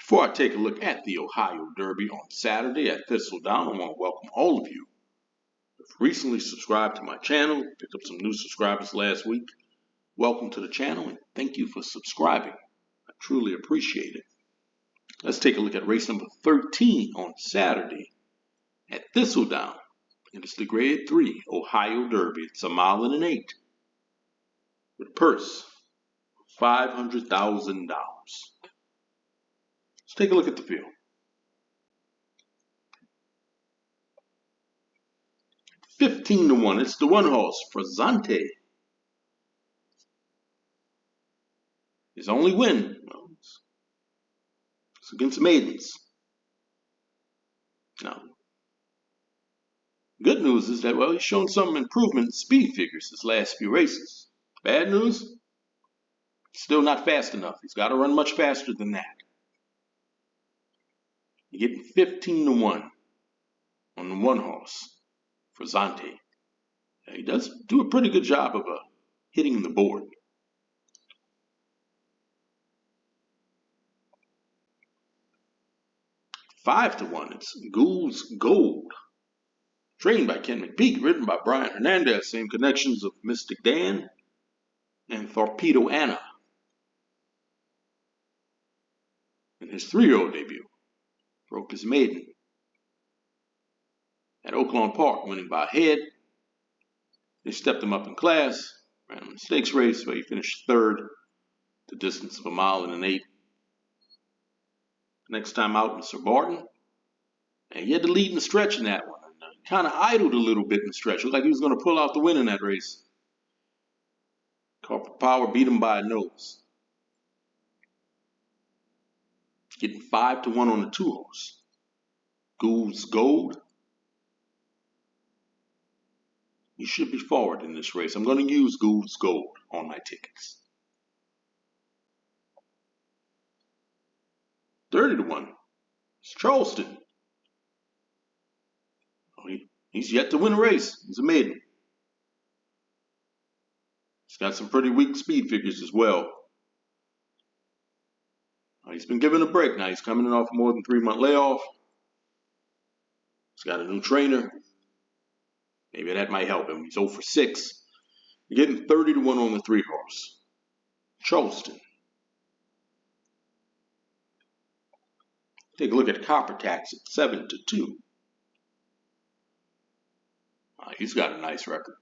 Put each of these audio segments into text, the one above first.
Before I take a look at the Ohio Derby on Saturday at Thistledown, I want to welcome all of you who have recently subscribed to my channel, picked up some new subscribers last week. Welcome to the channel and thank you for subscribing. I truly appreciate it. Let's take a look at race number 13 on Saturday at Thistledown. And it's the Grade 3 Ohio Derby. It's a mile and an 8 with a purse of $500,000. Let's take a look at the field. $15-1. It's the one horse, Frizzante. His only win, well, it's against the maidens. Now, good news is that, well, he's shown some improvement in speed figures his last few races. Bad news, still not fast enough. He's got to run much faster than that. You're getting 15-1 on the one horse, Frizzante. He does do a pretty good job of hitting the board. $5-1, it's Gould's Gold. Trained by Ken McPeak, ridden by Brian Hernandez. Same connections of Mystic Dan and Torpedo Anna. In his 3-year-old debut, broke his maiden at Oaklawn Park, winning by a head. They stepped him up in class, ran him in a stakes race where he finished third, the distance of a mile and an 8. Next time out, Mr. Barton, and he had the lead in the stretch in that one. Kind of idled a little bit in the stretch. Looked like he was going to pull out the win in that race. Corporate Power beat him by a nose. Getting 5-1 on the 2 horse. Gould's Gold. He should be forward in this race. I'm going to use Gould's Gold on my tickets. 30-1. It's Charleston. He's yet to win a race. He's a maiden. He's got some pretty weak speed figures as well. He's been given a break now. He's coming off more than 3-month layoff. He's got a new trainer. Maybe that might help him. He's 0 for 6. You're getting 30-1 on the 3 horse. Charleston. Take a look at Copper Tax at 7-2. He's got a nice record.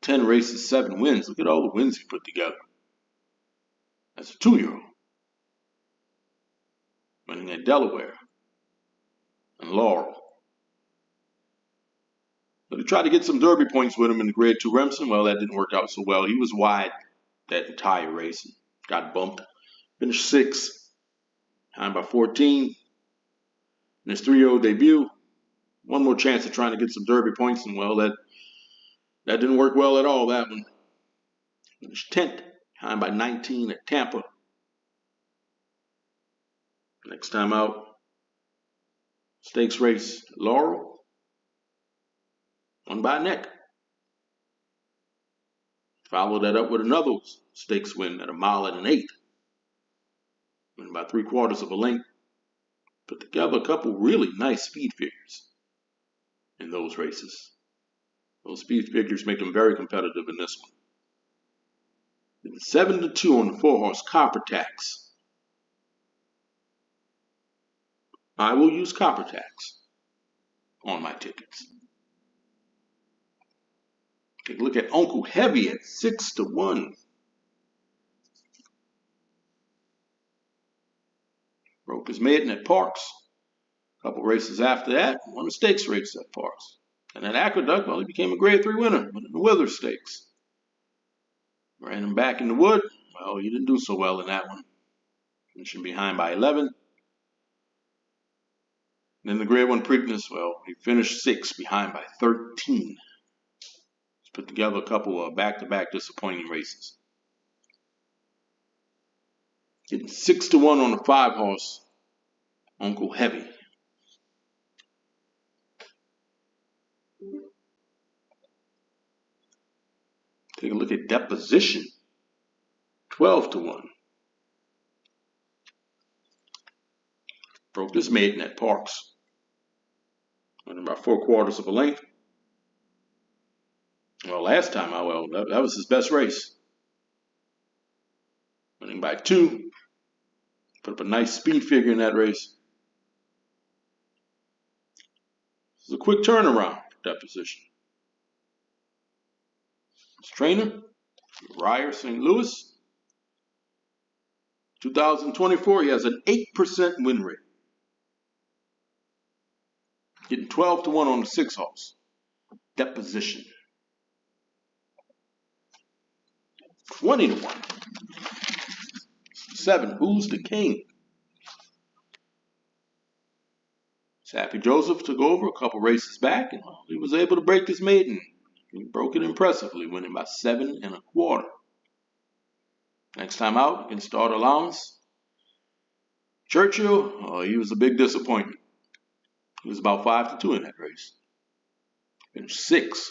10 races, 7 wins. Look at all the wins he put together. That's a 2-year-old. Winning at Delaware and Laurel. But he tried to get some Derby points with him in the Grade 2 Remsen. Well, that didn't work out so well. He was wide that entire race and got bumped. Finished 6th, behind by 14. In his 3-year-old debut, one more chance of trying to get some Derby points, and well, that didn't work well at all, that one. Finished 10th, behind by 19 at Tampa. Next time out, stakes race, Laurel. Won by a neck. Followed that up with another stakes win at a mile and an 8. Win by 3/4 of a length. Put together a couple really nice speed figures in those races. Those speed figures make him very competitive in this one. 7-2 on the 4 horse Copper Tax. I will use Copper Tax on my tickets. Take a look at Uncle Heavy at 6-1. Broke his maiden at Parks. A couple races after that, won a stakes race at Parks. And at Aqueduct, well, he became a Grade 3 winner, winning the Wither Stakes. Ran him back in the wood. Well, he didn't do so well in that one. Finishing behind by 11. And then the Grade 1 Preakness, well, he finished 6th, behind by 13. He's put together a couple of back-to-back disappointing races. Getting 6-1 on the 5 horse, Uncle Heavy. Take a look at Deposition, 12-1. Broke this maiden at Parks. Winning by 4/4 of a length. Well, last time that was his best race. Winning by 2. Put up a nice speed figure in that race. This is a quick turnaround for that position. His trainer, Ryer St. Louis. 2024, he has an 8% win rate. Getting 12-1 on the 6 horse. That position. 20-1. 7, Who's the King? Sappy Joseph took over a couple races back, and he was able to break his maiden. He broke it impressively, winning by 7 1/4. Next time out, against Start Allowance. Churchill, he was a big disappointment. He was about 5-2 in that race. Finished 6th,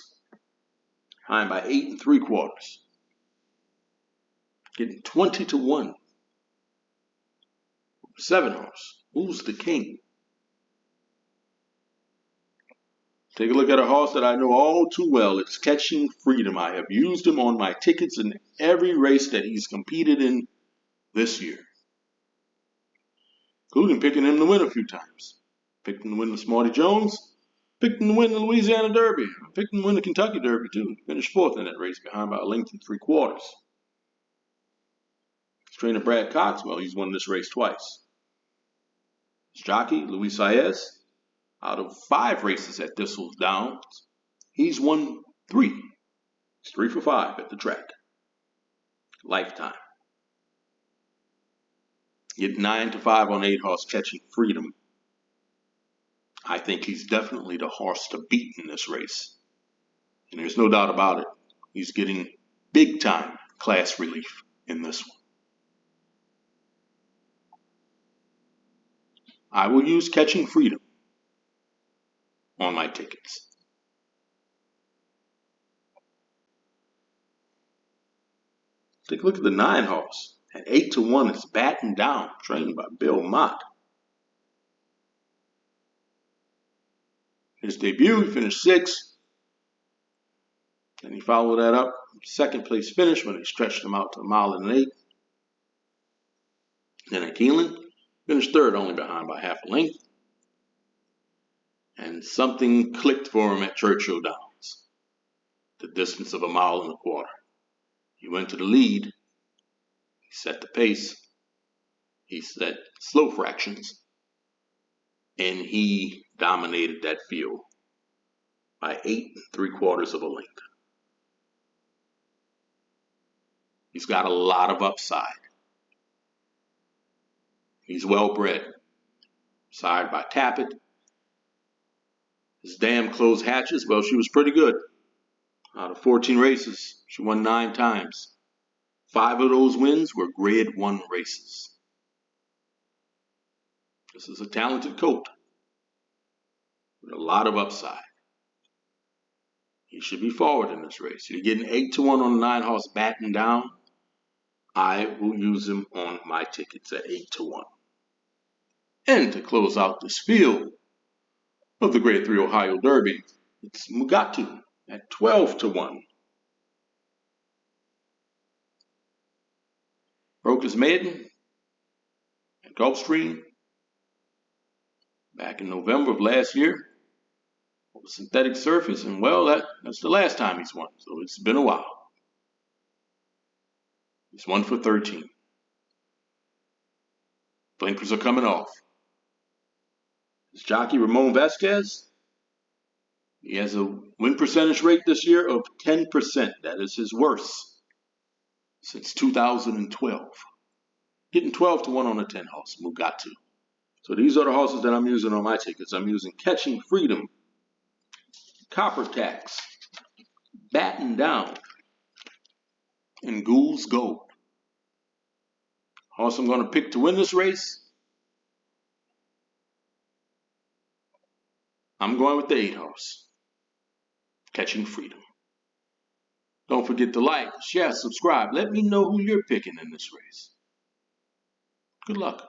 behind by 8 3/4. Getting 20-1. 7 horse, Who's the King? Take a look at a horse that I know all too well. It's Catching Freedom. I have used him on my tickets in every race that he's competed in this year, including picking him to win a few times. Picked him to win the Smarty Jones. Picked him to win the Louisiana Derby. Picked him to win the Kentucky Derby too. Finished 4th in that race, behind by a length and 3/4. His trainer Brad Cox, well, he's won this race twice. His jockey Luis Saez, out of 5 races at Thistledown, he's won 3. He's 3 for 5 at the track. Lifetime. Get 9-5 on 8 horse Catching Freedom. I think he's definitely the horse to beat in this race. And there's no doubt about it. He's getting big time class relief in this one. I will use Catching Freedom on my tickets. Take a look at the 9 horse. At 8-1, it's Batting Down, trained by Bill Mott. His debut, he finished 6th. And he followed that up, 2nd place finish when he stretched him out to 1 1/8 miles. Then at Keeneland, finished 3rd, only behind by half a length. And something clicked for him at Churchill Downs, the distance of 1.25 miles. He went to the lead. He set the pace. He set slow fractions. And he dominated that field by 8 3/4 of a length. He's got a lot of upside. He's well bred. Sired by Tappet. His dam closed hatches, well, she was pretty good. Out of 14 races, she won 9 times. 5 of those wins were Grade 1 races. This is a talented colt with a lot of upside. He should be forward in this race. You're getting 8-1 on the 9 horse Batting Down. I will use him on my tickets at 8-1. And to close out this field of the Grade 3 Ohio Derby, it's Mugatu at 12-1. Broke his maiden at Gulfstream back in November of last year. On a synthetic surface, and well, that's the last time he's won, so it's been a while. He's 1 for 13. Blinkers are coming off. His jockey Ramon Vasquez, he has a win percentage rate this year of 10%. That is his worst since 2012. Getting 12-1 on a 10 horse, Mugatu. So these are the horses that I'm using on my tickets. I'm using Catching Freedom, Copper Tax, Batting Down, and Ghoul's Gold. Horse I'm going to pick to win this race, I'm going with the 8 horse, Catching Freedom. Don't forget to like, share, subscribe. Let me know who you're picking in this race. Good luck.